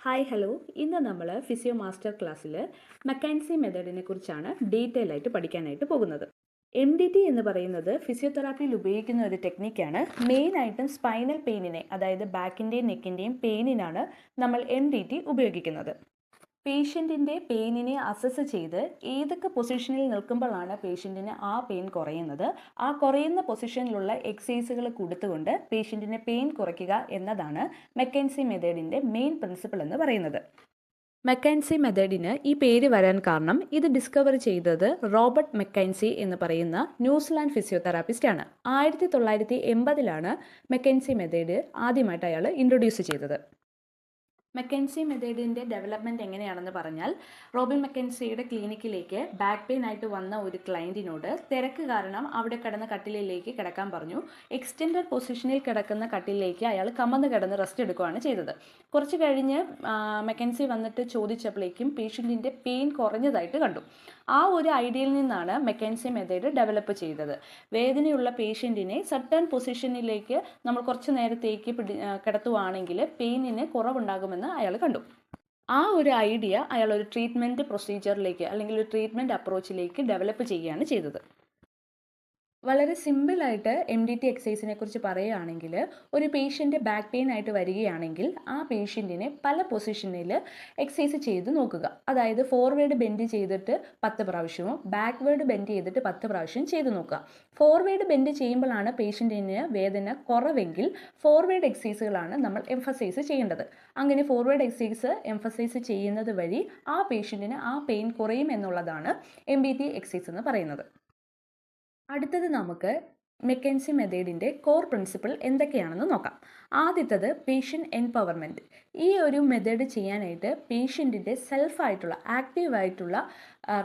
Hi hello, ഇന്ന് നമ്മൾ physio master ക്ലാസ്സിൽ മെക്കാൻസി മെത്തേഡിനെ കുറിച്ചാണ് ഡീറ്റെയിൽ ആയിട്ട് പഠിക്കാനായിട്ട് പോകുന്നത്. MDT എന്ന് പറയുന്നത് ഫിസിയോതെറാപ്പിയിൽ ഉപയോഗിക്കുന്ന ഒരു ടെക്നിക്കാണ്. മെയിനായിട്ടും സ്പൈനൽ പെയിനിനെ, അതായത് ബാക്കിൻ്റെയും നെക്കിൻ്റെയും പെയിനിനാണ് നമ്മൾ MDT ഉപയോഗിക്കുന്നത്. പേഷ്യൻറ്റിൻ്റെ പെയിനിനെ അസസ് ചെയ്ത് ഏതൊക്കെ പൊസിഷനിൽ നിൽക്കുമ്പോഴാണ് പേഷ്യൻറ്റിന് ആ പെയിൻ കുറയുന്നത്, ആ കുറയുന്ന പൊസിഷനിലുള്ള എക്സസൈസുകൾ കൊടുത്തുകൊണ്ട് പേഷ്യൻറ്റിന് പെയിൻ കുറയ്ക്കുക എന്നതാണ് മെക്കൻസി മെത്തേഡിൻ്റെ മെയിൻ പ്രിൻസിപ്പിൾ എന്ന് പറയുന്നത്. മെക്കൻസി മെത്തേഡിന് ഈ പേര് വരാൻ കാരണം ഇത് ഡിസ്കവർ ചെയ്തത് റോബർട്ട് മെക്കൻസി എന്ന് പറയുന്ന ന്യൂസിലാൻഡ് ഫിസിയോതെറാപ്പിസ്റ്റ് ആണ്. 1980 മെക്കൻസി മെത്തേഡ് ആദ്യമായിട്ട് അയാൾ ഇൻട്രൊഡ്യൂസ് ചെയ്തത്. മെക്കൻസി മെത്തേഡിൻ്റെ ഡെവലപ്മെൻറ്റ് എങ്ങനെയാണെന്ന് പറഞ്ഞാൽ, റോബിൻ മെക്കൻസിയുടെ ക്ലിനിക്കിലേക്ക് ബാക്ക് പെയിൻ ആയിട്ട് വന്ന ഒരു ക്ലയൻറ്റിനോട് തിരക്ക് കാരണം അവിടെ കിടന്ന കട്ടിലിലേക്ക് കിടക്കാൻ പറഞ്ഞു. എക്സ്റ്റെൻഡഡ് പൊസിഷനിൽ കിടക്കുന്ന കട്ടിലേക്ക് അയാൾ കമന്ന് കിടന്ന് റെസ്റ്റ് എടുക്കുകയാണ് ചെയ്തത്. കുറച്ച് കഴിഞ്ഞ് മെക്കൻസി വന്നിട്ട് ചോദിച്ചപ്പോഴേക്കും പേഷ്യൻറ്റിൻ്റെ പെയിൻ കുറഞ്ഞതായിട്ട് കണ്ടു. ആ ഒരു ഐഡിയയിൽ നിന്നാണ് മെക്കൻസി മെത്തേഡ് ഡെവലപ്പ് ചെയ്തത്. വേദനയുള്ള പേഷ്യൻറ്റിനെ സർട്ടൺ പൊസിഷനിലേക്ക് നമ്മൾ കുറച്ച് നേരത്തേക്ക് കിടത്തുവാണെങ്കിൽ പെയിനിന് കുറവുണ്ടാകുമെന്ന് അയാൾ കണ്ടു. ആ ഒരു ഐഡിയ അയാൾ ഒരു ട്രീറ്റ്മെൻറ്റ് പ്രൊസീജിയറിലേക്ക് അല്ലെങ്കിൽ ഒരു ട്രീറ്റ്മെൻറ്റ് അപ്രോച്ചിലേക്ക് ഡെവലപ്പ് ചെയ്യുകയാണ് ചെയ്തത്. വളരെ സിമ്പിളായിട്ട് MDT എക്സസൈസിനെ കുറിച്ച് പറയുകയാണെങ്കിൽ, ഒരു പേഷ്യൻ്റ് ബാക്ക് പെയിൻ ആയിട്ട് വരികയാണെങ്കിൽ ആ പേഷ്യൻറ്റിനെ പല പൊസിഷനിൽ എക്സസൈസ് ചെയ്ത് നോക്കുക. അതായത് ഫോർവേഡ് ബെൻഡ് ചെയ്തിട്ട് 10 പ്രാവശ്യമോ ബാക്ക്വേഡ് ബെൻഡ് ചെയ്തിട്ട് 10 പ്രാവശ്യം ചെയ്ത് നോക്കുക. ഫോർവേഡ് ബെൻഡ് ചെയ്യുമ്പോഴാണ് പേഷ്യൻറ്റിന് വേദന കുറവെങ്കിൽ ഫോർവേഡ് എക്സസൈസുകളാണ് നമ്മൾ എംഫസൈസ് ചെയ്യേണ്ടത്. അങ്ങനെ ഫോർവേഡ് എക്സസൈസ് എംഫസൈസ് ചെയ്യുന്നത് വഴി ആ പേഷ്യൻറ്റിന് ആ പെയിൻ കുറയും എന്നുള്ളതാണ് MDT എക്സസൈസ് എന്ന് പറയുന്നത്. അടുത്തത് നമുക്ക് മെക്കൻസി മെത്തേഡിൻ്റെ കോർ പ്രിൻസിപ്പിൾ എന്തൊക്കെയാണെന്ന് നോക്കാം. ആദ്യത്തത് പേഷ്യൻ്റ് എംപവർമെൻറ്റ്. ഈ ഒരു മെത്തേഡ് ചെയ്യാനായിട്ട് പേഷ്യൻറ്റിൻ്റെ സെൽഫായിട്ടുള്ള ആക്റ്റീവായിട്ടുള്ള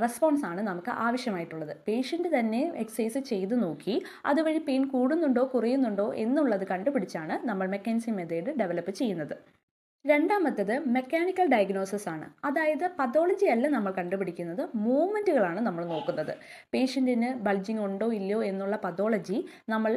റെസ്പോൺസാണ് നമുക്ക് ആവശ്യമായിട്ടുള്ളത്. പേഷ്യൻ്റ് തന്നെ എക്സസൈസ് ചെയ്ത് നോക്കി അതുവഴി പെയിൻ കൂടുന്നുണ്ടോ കുറയുന്നുണ്ടോ എന്നുള്ളത് കണ്ടുപിടിച്ചാണ് നമ്മൾ മെക്കൻസി മെത്തേഡ് ഡെവലപ്പ് ചെയ്യുന്നത്. രണ്ടാമത്തത് മെക്കാനിക്കൽ ഡയഗ്നോസിസ് ആണ്. അതായത് പതോളജി അല്ല നമ്മൾ കണ്ടുപിടിക്കുന്നത്, മൂവ്മെൻറ്റുകളാണ് നമ്മൾ നോക്കുന്നത്. പേഷ്യൻറ്റിന് ബൾജിങ് ഉണ്ടോ ഇല്ലയോ എന്നുള്ള പതോളജി നമ്മൾ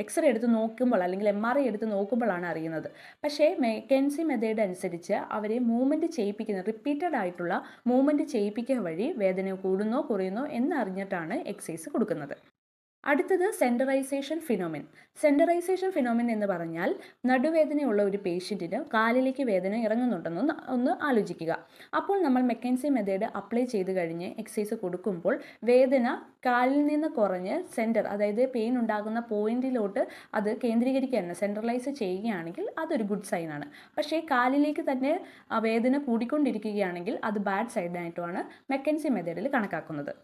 എക്സ്റേ എടുത്ത് നോക്കുമ്പോൾ അല്ലെങ്കിൽ MRI എടുത്ത് നോക്കുമ്പോഴാണ് അറിയുന്നത്. പക്ഷേ മെക്കൻസി മെത്തേഡ് അനുസരിച്ച് അവരെ മൂവ്മെൻറ്റ് ചെയ്യിപ്പിക്കുന്ന റിപ്പീറ്റഡ് ആയിട്ടുള്ള മൂവ്മെൻറ്റ് ചെയ്യിപ്പിക്കുക വഴി വേദന കൂടുന്നോ കുറയുന്നോ എന്നറിഞ്ഞിട്ടാണ് എക്സസൈസ് കൊടുക്കുന്നത്. അടുത്തത് സെൻറ്ററൈസേഷൻ ഫിനോമിൻ. സെൻറ്ററൈസേഷൻ ഫിനോമിൻ എന്ന് പറഞ്ഞാൽ, നടുവേദനയുള്ള ഒരു പേഷ്യൻറ്റിന് കാലിലേക്ക് വേദന ഇറങ്ങുന്നുണ്ടെന്ന് ഒന്ന് ആലോചിക്കുക. അപ്പോൾ നമ്മൾ മെക്കൻസി മെത്തേഡ് അപ്ലൈ ചെയ്ത് കഴിഞ്ഞ് എക്സസൈസ് കൊടുക്കുമ്പോൾ വേദന കാലിൽ നിന്ന് കുറഞ്ഞ് സെൻറ്റർ, അതായത് പെയിൻ ഉണ്ടാകുന്ന പോയിന്റിലോട്ട് അത് കേന്ദ്രീകരിക്കുകയാണ്, സെൻട്രലൈസ് ചെയ്യുകയാണെങ്കിൽ അതൊരു ഗുഡ് സൈനാണ്. പക്ഷേ കാലിലേക്ക് തന്നെ വേദന കൂടിക്കൊണ്ടിരിക്കുകയാണെങ്കിൽ അത് ബാഡ് സൈഡായിട്ടുമാണ് മെക്കൻസി മെത്തേഡിൽ കണക്കാക്കുന്നത്.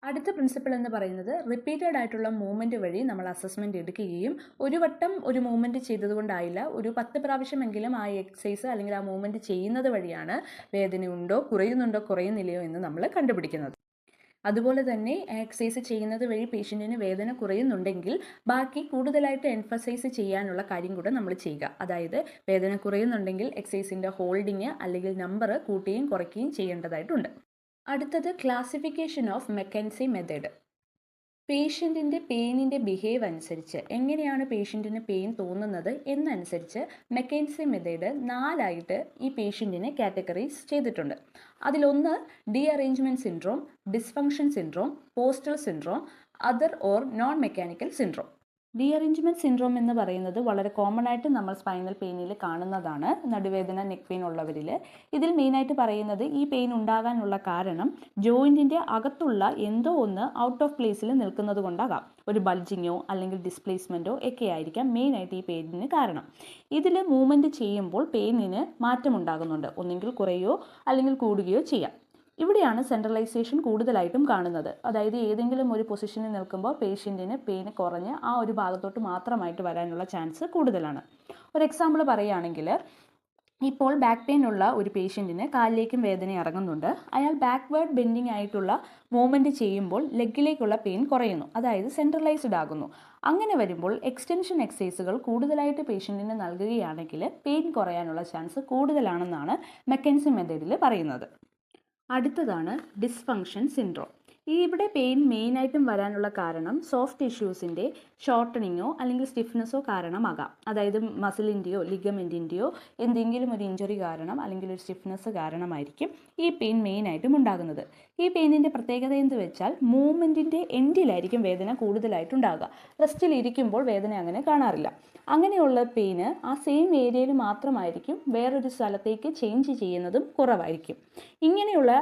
അടുത്ത പ്രിൻസിപ്പിൾ എന്ന് പറയുന്നത്, റിപ്പീറ്റഡ് ആയിട്ടുള്ള മൂവ്മെൻറ്റ് വഴി നമ്മൾ അസസ്മെൻറ്റ് എടുക്കുകയും ഒരു വട്ടം ഒരു മൂവ്മെൻറ്റ് ചെയ്തതുകൊണ്ടായില്ല, ഒരു 10 പ്രാവശ്യമെങ്കിലും ആ എക്സസൈസ് അല്ലെങ്കിൽ ആ മൂവ്മെൻറ്റ് ചെയ്യുന്നത് വഴിയാണ് വേദനയുണ്ടോ കുറയുന്നുണ്ടോ കുറയുന്നില്ലയോ എന്ന് നമ്മൾ കണ്ടുപിടിക്കുന്നത്. അതുപോലെ തന്നെ എക്സസൈസ് ചെയ്യുന്നത് വഴി പേഷ്യൻറ്റിന് വേദന കുറയുന്നുണ്ടെങ്കിൽ ബാക്കി കൂടുതലായിട്ട് എംഫസൈസ് ചെയ്യാനുള്ള കാര്യം കൂടെ നമ്മൾ ചെയ്യുക. അതായത് വേദന കുറയുന്നുണ്ടെങ്കിൽ എക്സസൈസിൻ്റെ ഹോൾഡിങ് അല്ലെങ്കിൽ നമ്പർ കൂട്ടുകയും കുറയ്ക്കുകയും ചെയ്യേണ്ടതായിട്ടുണ്ട്. അടുത്തത് ക്ലാസിഫിക്കേഷൻ ഓഫ് മെക്കൻസി മെത്തേഡ്. പേഷ്യൻറ്റിൻ്റെ പെയിനിൻ്റെ ബിഹേവ് അനുസരിച്ച്, എങ്ങനെയാണ് പേഷ്യൻറ്റിന് പെയിൻ തോന്നുന്നത് എന്നനുസരിച്ച് മെക്കൻസി മെത്തേഡ് 4ആയിട്ട് ഈ പേഷ്യൻറ്റിനെ കാറ്റഗറൈസ് ചെയ്തിട്ടുണ്ട്. അതിലൊന്ന് derangement syndrome, dysfunction syndrome, postural syndrome, other or non mechanical syndrome. Derangement syndrome എന്ന് പറയുന്നത് വളരെ കോമൺ ആയിട്ട് നമ്മൾ സ്പൈനൽ പെയിനിൽ കാണുന്നതാണ്, നടുവേദന നെക്ക് പെയിൻ ഉള്ളവരിൽ. ഇതിൽ മെയിനായിട്ട് പറയുന്നത് ഈ പെയിൻ ഉണ്ടാകാനുള്ള കാരണം ജോയിൻറ്റിൻ്റെ അകത്തുള്ള എന്തോ ഒന്ന് ഔട്ട് ഓഫ് പ്ലേസിൽ നിൽക്കുന്നത് കൊണ്ടാകാം. ഒരു ബൾജിങ്ങോ അല്ലെങ്കിൽ ഡിസ്പ്ലേസ്മെൻറ്റോ ഒക്കെ ആയിരിക്കാം മെയിനായിട്ട് ഈ പെയിനിന് കാരണം. ഇതിൽ മൂവ്മെൻറ്റ് ചെയ്യുമ്പോൾ പെയിനിന് മാറ്റമുണ്ടാകുന്നുണ്ട്, ഒന്നെങ്കിൽ കുറയോ അല്ലെങ്കിൽ കൂടുകയോ ചെയ്യാം. ഇവിടെയാണ് സെൻട്രലൈസേഷൻ കൂടുതലായിട്ടും കാണുന്നത്. അതായത് ഏതെങ്കിലും ഒരു പൊസിഷനിൽ നിൽക്കുമ്പോൾ പേഷ്യൻറ്റിന് പെയിന് കുറഞ്ഞ് ആ ഒരു ഭാഗത്തോട്ട് മാത്രമായിട്ട് വരാനുള്ള ചാൻസ് കൂടുതലാണ്. ഒരു എക്സാമ്പിൾ പറയുകയാണെങ്കിൽ, ഇപ്പോൾ ബാക്ക് പെയിൻ ഉള്ള ഒരു പേഷ്യൻറ്റിന് കാലിലേക്കും വേദന ഇറങ്ങുന്നുണ്ട്. അയാൾ ബാക്ക്വേർഡ് ബെൻഡിങ് ആയിട്ടുള്ള മൂവ്മെൻറ്റ് ചെയ്യുമ്പോൾ ലെഗിലേക്കുള്ള പെയിൻ കുറയുന്നു, അതായത് സെൻട്രലൈസ്ഡ് ആകുന്നു. അങ്ങനെ വരുമ്പോൾ എക്സ്റ്റൻഷൻ എക്സസൈസുകൾ കൂടുതലായിട്ട് പേഷ്യൻറ്റിന് നൽകുകയാണെങ്കിൽ പെയിൻ കുറയാനുള്ള ചാൻസ് കൂടുതലാണെന്നാണ് മെക്കൻസി മെത്തേഡിൽ പറയുന്നത്. അടുത്തതാണ് ഡിസ്ഫങ്ഷൻ സിൻഡ്രോം. ഇവിടെ പെയിൻ മെയിനായിട്ടും വരാനുള്ള കാരണം സോഫ്റ്റ് ടിഷ്യൂസിൻ്റെ ഷോർട്ടണിങ്ങോ അല്ലെങ്കിൽ സ്റ്റിഫ്നെസ്സോ കാരണമാകാം. അതായത് മസിലിൻ്റെയോ ലിഗമെൻറ്റിൻ്റെയോ എന്തെങ്കിലും ഒരു ഇഞ്ചുറി കാരണം അല്ലെങ്കിൽ ഒരു സ്റ്റിഫ്നെസ് കാരണമായിരിക്കും ഈ പെയിൻ മെയിനായിട്ടും ഉണ്ടാകുന്നത്. ഈ പെയിനിൻ്റെ പ്രത്യേകത എന്ന് വെച്ചാൽ മൂവ്മെൻറ്റിൻ്റെ എൻഡിലായിരിക്കും വേദന കൂടുതലായിട്ടുണ്ടാകുക. റെസ്റ്റിൽ ഇരിക്കുമ്പോൾ വേദന അങ്ങനെ കാണാറില്ല. അങ്ങനെയുള്ള പെയിന് ആ സെയിം ഏരിയയിൽ മാത്രമായിരിക്കും, വേറൊരു സ്ഥലത്തേക്ക് ചേഞ്ച് ചെയ്യുന്നതും കുറവായിരിക്കും. ഇങ്ങനെയുള്ള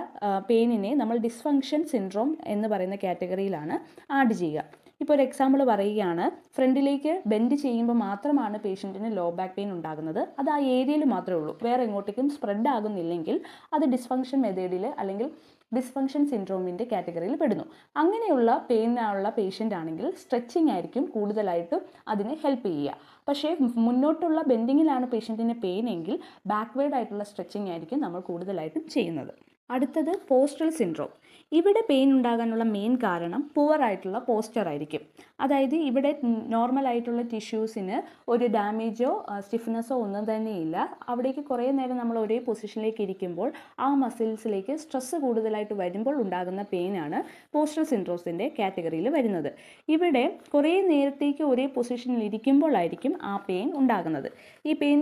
പെയിനിനെ നമ്മൾ ഡിസ്ഫങ്ഷൻ സിൻഡ്രോം എന്ന് പറയുന്ന കാറ്റഗറിയിലാണ് ആഡ് ചെയ്യുക. ഇപ്പോൾ ഒരു എക്സാമ്പിൾ പറയുകയാണ്, ഫ്രണ്ടിലേക്ക് ബെൻഡ് ചെയ്യുമ്പോൾ മാത്രമാണ് പേഷ്യൻറ്റിന് ലോ ബാക്ക് പെയിൻ ഉണ്ടാകുന്നത്. അത് ആ ഏരിയയിൽ മാത്രമേ ഉള്ളൂ, വേറെ എങ്ങോട്ടേക്കും സ്പ്രെഡ് ആകുന്നില്ലെങ്കിൽ അത് ഡിസ്ഫങ്ഷൻ മെത്തേഡിൽ അല്ലെങ്കിൽ ഡിസ്ഫങ്ഷൻ സിൻഡ്രോമിൻ്റെ കാറ്റഗറിയിൽ പെടുന്നു. അങ്ങനെയുള്ള പെയിനുള്ള പേഷ്യൻ്റ് ആണെങ്കിൽ സ്ട്രെച്ചിങ് ആയിരിക്കും കൂടുതലായിട്ടും അതിനെ ഹെൽപ്പ് ചെയ്യുക. പക്ഷേ മുന്നോട്ടുള്ള ബെൻഡിങ്ങിലാണ് പേഷ്യൻറ്റിന് പെയിൻ എങ്കിൽ ബാക്ക്വേർഡ് ആയിട്ടുള്ള സ്ട്രെച്ചിങ് ആയിരിക്കും നമ്മൾ കൂടുതലായിട്ടും ചെയ്യുന്നത്. അടുത്തത് പോസ്റ്ററൽ സിൻഡ്രോം. ഇവിടെ പെയിൻ ഉണ്ടാകാനുള്ള മെയിൻ കാരണം പുവർ ആയിട്ടുള്ള പോസ്ചർ ആയിരിക്കും. അതായത് ഇവിടെ നോർമലായിട്ടുള്ള ടിഷ്യൂസിന് ഒരു ഡാമേജോ സ്റ്റിഫ്നെസ്സോ ഒന്നും തന്നെയില്ല. അവിടേക്ക് കുറേ നേരം നമ്മൾ ഒരേ പൊസിഷനിലേക്ക് ഇരിക്കുമ്പോൾ ആ മസിൽസിലേക്ക് സ്ട്രെസ്സ് കൂടുതലായിട്ട് വരുമ്പോൾ ഉണ്ടാകുന്ന പെയിനാണ് പോസ്റ്ററൽ സിൻഡ്രോസിൻ്റെ കാറ്റഗറിയിൽ വരുന്നത്. ഇവിടെ കുറേ നേരത്തേക്ക് ഒരേ പൊസിഷനിൽ ഇരിക്കുമ്പോഴായിരിക്കും ആ പെയിൻ ഉണ്ടാകുന്നത്. ഈ പെയിൻ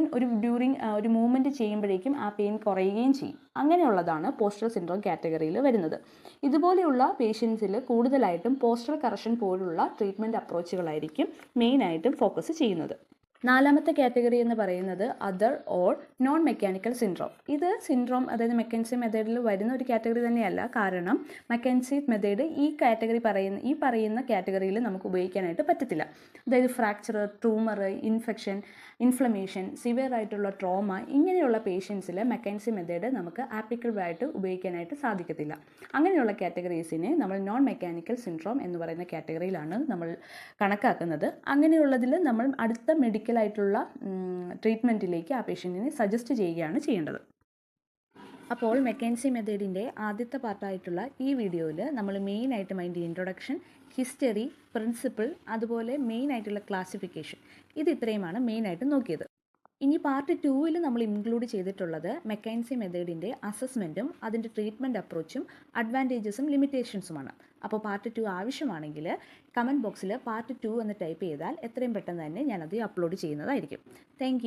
ഒരു മൂവ്മെൻറ്റ് ചെയ്യുമ്പോഴേക്കും ആ പെയിൻ കുറയുകയും ചെയ്യും. അങ്ങനെയുള്ളതാണ് പോസ്റ്ററൽ സിൻഡ്രോം കാറ്റഗറിയിൽ വരുന്നത്. ഇതുപോലെയുള്ള പേഷ്യൻസിൽ കൂടുതലായിട്ടും പോസ്റ്ററൽ കറക്ഷൻ പോലുള്ള ട്രീറ്റ്മെൻറ്റ് അപ്രോച്ചുകളായിരിക്കും മെയിനായിട്ടും ഫോക്കസ് ചെയ്യുന്നത്. നാലാമത്തെ കാറ്റഗറി എന്ന് പറയുന്നത് other or non mechanical syndrome. ഇത് സിൻഡ്രോം അതായത് മെക്കൻസി മെത്തേഡിൽ വരുന്ന ഒരു കാറ്റഗറി തന്നെയല്ല. കാരണം മെക്കൻസി മെത്തേഡ് ഈ പറയുന്ന കാറ്റഗറിയിൽ നമുക്ക് ഉപയോഗിക്കാനായിട്ട് പറ്റത്തില്ല. അതായത് ഫ്രാക്ചർ, ട്യൂമർ, ഇൻഫ്ലമേഷൻ, സിവിയർ ആയിട്ടുള്ള ട്രോമ, ഇങ്ങനെയുള്ള പേഷ്യൻസിൽ മെക്കൻസി മെത്തേഡ് നമുക്ക് ആപ്ലിക്കബിൾ ആയിട്ട് ഉപയോഗിക്കാനായിട്ട് സാധിക്കത്തില്ല. അങ്ങനെയുള്ള കാറ്റഗറീസിനെ നമ്മൾ നോൺ മെക്കാനിക്കൽ സിൻഡ്രോം എന്ന് പറയുന്ന കാറ്റഗറിയിലാണ് നമ്മൾ കണക്കാക്കുന്നത്. അങ്ങനെയുള്ളതിൽ നമ്മൾ അടുത്ത മെഡിക്കലായിട്ടുള്ള ട്രീറ്റ്മെൻറ്റിലേക്ക് ആ പേഷ്യൻറ്റിനെ സജസ്റ്റ് ചെയ്യുകയാണ് ചെയ്യേണ്ടത്. അപ്പോൾ മെക്കൻസി മെത്തേഡിൻ്റെ ആദ്യത്തെ പാർട്ടായിട്ടുള്ള ഈ വീഡിയോയിൽ നമ്മൾ മെയിനായിട്ടും അതിൻ്റെ ഇൻട്രൊഡക്ഷൻ, ഹിസ്റ്ററി, പ്രിൻസിപ്പിൾ, അതുപോലെ മെയിനായിട്ടുള്ള ക്ലാസിഫിക്കേഷൻ, ഇത് ഇത്രയുമാണ് മെയിനായിട്ട് നോക്കിയത്. ഇനി പാർട്ട് 2-ൽ നമ്മൾ ഇൻക്ലൂഡ് ചെയ്തിട്ടുള്ളത് മെക്കൻസി മെത്തേഡിൻ്റെ അസസ്മെൻറ്റും അതിൻ്റെ ട്രീറ്റ്മെൻറ്റ് അപ്രോച്ചും അഡ്വാൻറ്റേജസും ലിമിറ്റേഷൻസുമാണ്. അപ്പോൾ പാർട്ട് 2 ആവശ്യമാണെങ്കിൽ കമൻറ്റ് ബോക്സിൽ പാർട്ട് 2 എന്ന് ടൈപ്പ് ചെയ്താൽ എത്രയും പെട്ടെന്ന് തന്നെ ഞാനത് അപ്ലോഡ് ചെയ്യുന്നതായിരിക്കും. താങ്ക്